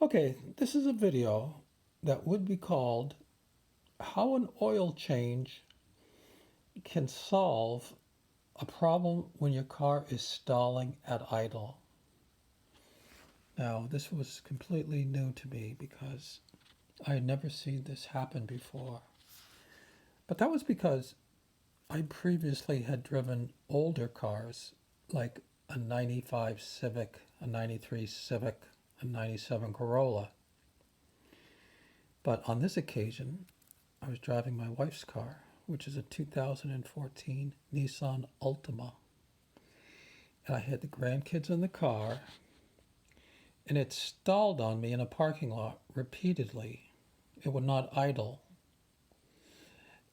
Okay, this is a video that would be called How an Oil Change Can Solve a Problem When Your Car is Stalling at Idle. Now, this was completely new to me because I had never seen this happen before. But that was because I previously had driven older cars like a 95 Civic, a 93 Civic, a 97 Corolla. But on this occasion, I was driving my wife's car, which is a 2014 Nissan Altima. And I had the grandkids in the car, and it stalled on me in a parking lot repeatedly. It would not idle.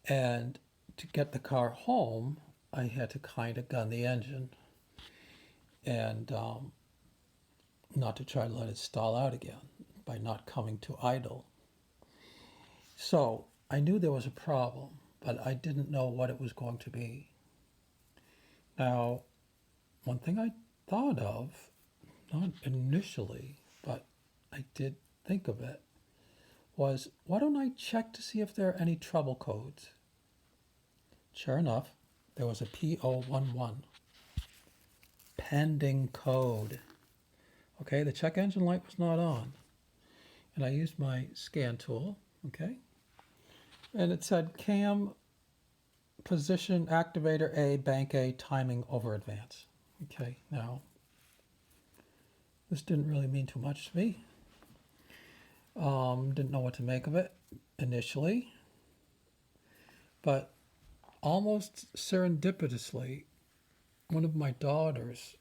And to get the car home, I had to kind of gun the engine and not to try to let it stall out again by not coming to idle. So I knew there was a problem, but I didn't know what it was going to be. Now, one thing I thought of, not initially, but I did think of it, was why don't I check to see if there are any trouble codes? Sure enough, there was a P011 pending code. Okay, the check engine light was not on. And I used my scan tool, okay? And it said cam position activator A, bank A, timing over advance. Okay, now, this didn't really mean too much to me. Didn't know what to make of it initially. But almost serendipitously, one of my daughters,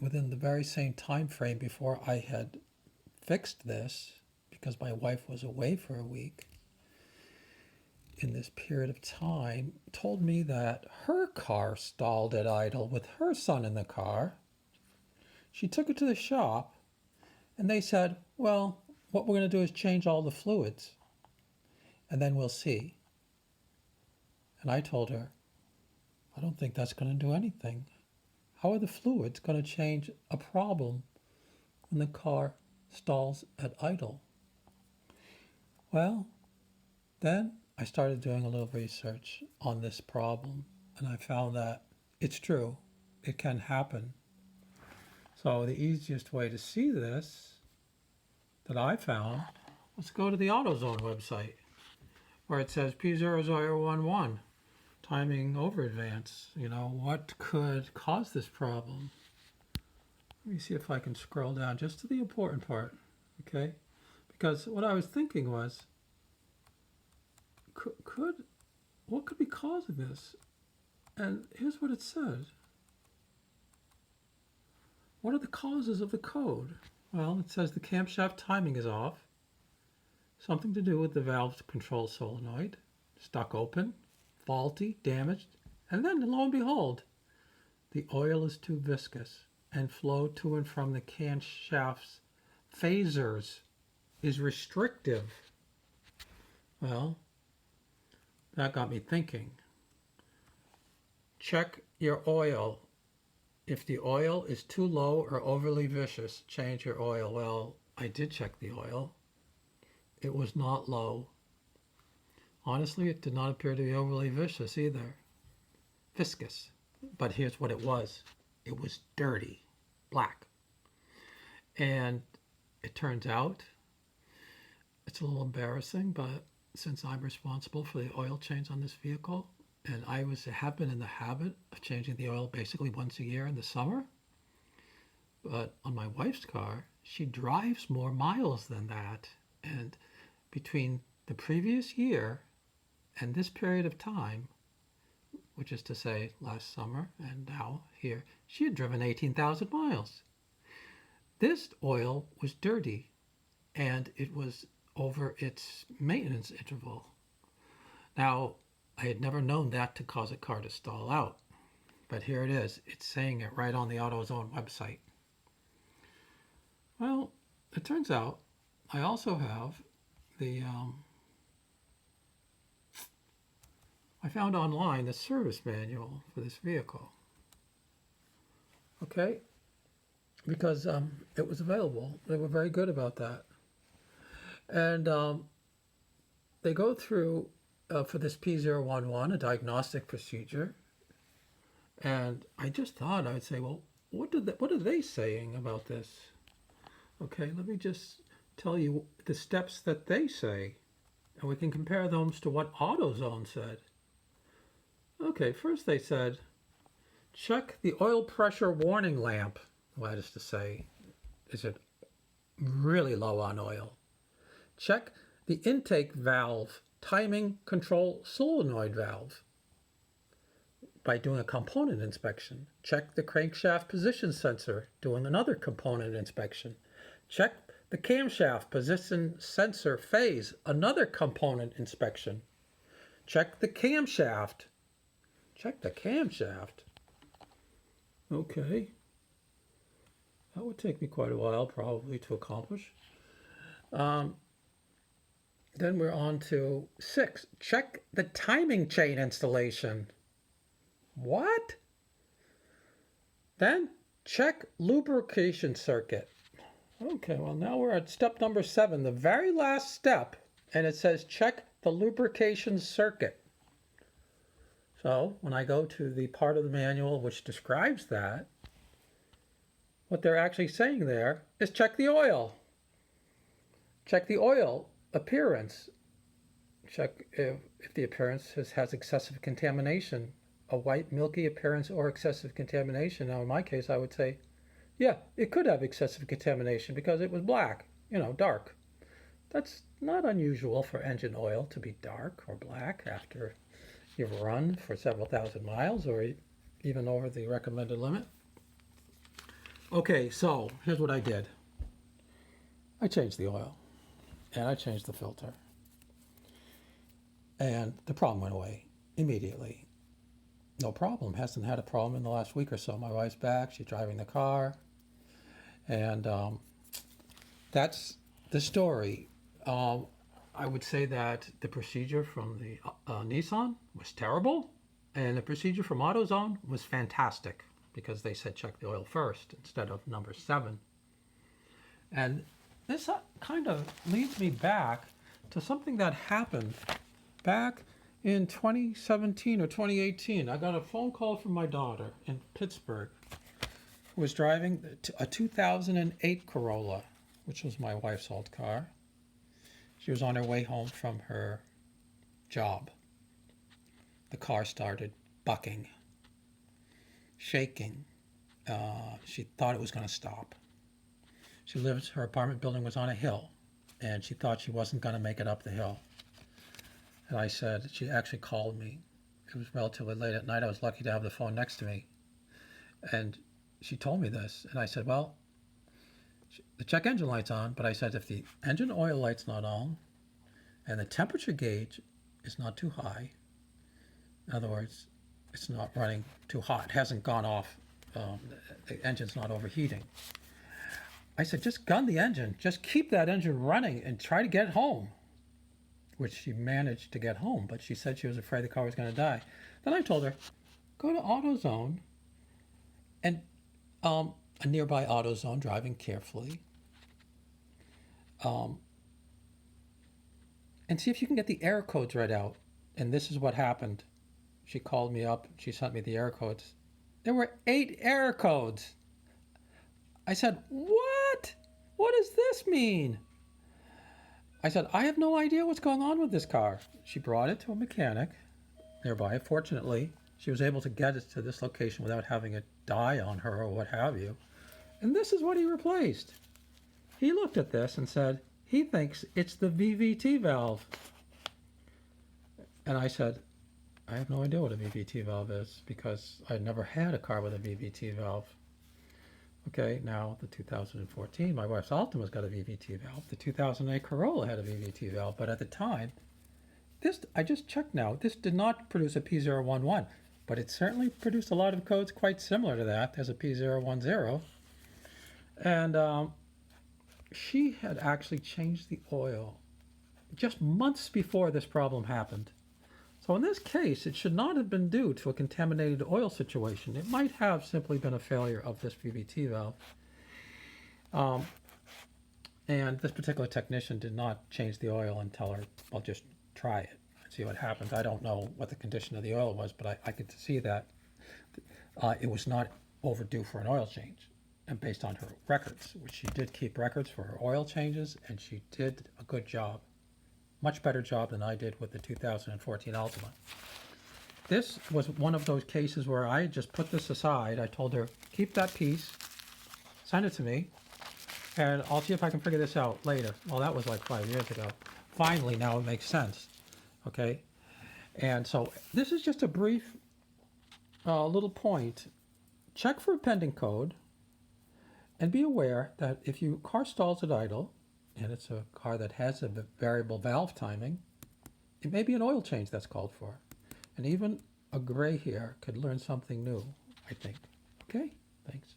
within the very same time frame before I had fixed this, because my wife was away for a week, in this period of time, told me that her car stalled at idle with her son in the car. She took it to the shop, and they said, well, what we're going to do is change all the fluids, and then we'll see. And I told her, I don't think that's going to do anything. How are the fluids going to change a problem when the car stalls at idle? Well, then I started doing a little research on this problem, and I found that it's true. It can happen. So the easiest way to see this that I found was go to the AutoZone website where it says P0011, timing over advance. You know, what could cause this problem? Let me see if I can scroll down just to the important part, okay? Because what I was thinking was, what could be causing this? And here's what it said. What are the causes of the code? Well, it says the camshaft timing is off. Something to do with the valve control solenoid. Stuck open, faulty, damaged, and then lo and behold, the oil is too viscous and flow to and from the camshaft's phasers is restrictive. Well, that got me thinking. Check your oil. If the oil is too low or overly viscous, change your oil. Well, I did check the oil. It was not low. Honestly, it did not appear to be overly viscous either. Viscous. But here's what it was. It was dirty, black. And it turns out, it's a little embarrassing, but since I'm responsible for the oil change on this vehicle, and I have been in the habit of changing the oil basically once a year in the summer, but on my wife's car, she drives more miles than that. And between the previous year and this period of time, which is to say last summer and now here, she had driven 18,000 miles. This oil was dirty, and it was over its maintenance interval. Now, I had never known that to cause a car to stall out, but here it is. It's saying it right on the AutoZone website. Well, it turns out I also have the, I found online the service manual for this vehicle. Okay, because it was available. They were very good about that. And they go through for this P011, a diagnostic procedure. And I just thought I would say, well, what are they saying about this? Okay, let me just tell you the steps that they say, and we can compare those to what AutoZone said. Okay, first they said, check the oil pressure warning lamp. Well, that is to say, is it really low on oil? Check the intake valve timing control solenoid valve by doing a component inspection. Check the crankshaft position sensor, doing another component inspection. Check the camshaft position sensor phase, another component inspection. Check the camshaft. Check the camshaft. Okay. That would take me quite a while probably to accomplish. Then we're on to 6. Check the timing chain installation. What? Then check lubrication circuit. Okay, well now we're at step number 7, the very last step, and it says check the lubrication circuit. So when I go to the part of the manual which describes that, what they're actually saying there is check the oil. Check the oil appearance. Check if the appearance has excessive contamination, a white milky appearance or excessive contamination. Now in my case I would say, yeah, it could have excessive contamination because it was black, dark. That's not unusual for engine oil to be dark or black after you've run for several thousand miles or even over the recommended limit. Okay, so here's what I did. I changed the oil and I changed the filter. And the problem went away immediately. No problem. Hasn't had a problem in the last week or so. My wife's back. She's driving the car. And that's the story. I would say that the procedure from the Nissan was terrible. And the procedure from AutoZone was fantastic because they said check the oil first instead of number 7. And this kind of leads me back to something that happened back in 2017 or 2018. I got a phone call from my daughter in Pittsburgh who was driving a 2008 Corolla, which was my wife's old car. She was on her way home from her job. The car started bucking, shaking. She thought it was going to stop. Her apartment building was on a hill, and she thought she wasn't going to make it up the hill. And I said, she actually called me. It was relatively late at night. I was lucky to have the phone next to me. And she told me this. And I said, well, the check engine light's on. But I said, if the engine oil light's not on and the temperature gauge is not too high, in other words, it's not running too hot, it hasn't gone off, the engine's not overheating. I said, just gun the engine. Just keep that engine running and try to get home. Which she managed to get home, but she said she was afraid the car was going to die. Then I told her, go to AutoZone and a nearby AutoZone, driving carefully, and see if you can get the error codes read out. And this is what happened. She called me up. She sent me the error codes. There were 8 error codes. I said, what? What does this mean? I said, I have no idea what's going on with this car. She brought it to a mechanic nearby. Fortunately, she was able to get it to this location without having it die on her or what have you. And this is what he replaced. He looked at this and said, he thinks it's the VVT valve. And I said, I have no idea what a VVT valve is because I'd never had a car with a VVT valve. Okay, now the 2014, my wife's Altima's got a VVT valve. The 2008 Corolla had a VVT valve, but at the time, I just checked now, this did not produce a P011, but it certainly produced a lot of codes quite similar to that. There's a P010. And she had actually changed the oil just months before this problem happened. So in this case, it should not have been due to a contaminated oil situation. It might have simply been a failure of this VVT valve. And this particular technician did not change the oil and tell her, well, just try it and see what happens. I don't know what the condition of the oil was, but I could see that it was not overdue for an oil change. And based on her records, which she did keep records for her oil changes, and she did a good job. Much better job than I did with the 2014 Altima. This was one of those cases where I just put this aside. I told her, keep that piece, send it to me, and I'll see if I can figure this out later. Well, that was like 5 years ago. Finally, now it makes sense. Okay? And so this is just a brief little point. Check for a pending code, and be aware that if your car stalls at idle, and it's a car that has a variable valve timing, it may be an oil change that's called for. And even a gray hair could learn something new, I think. Okay? Thanks.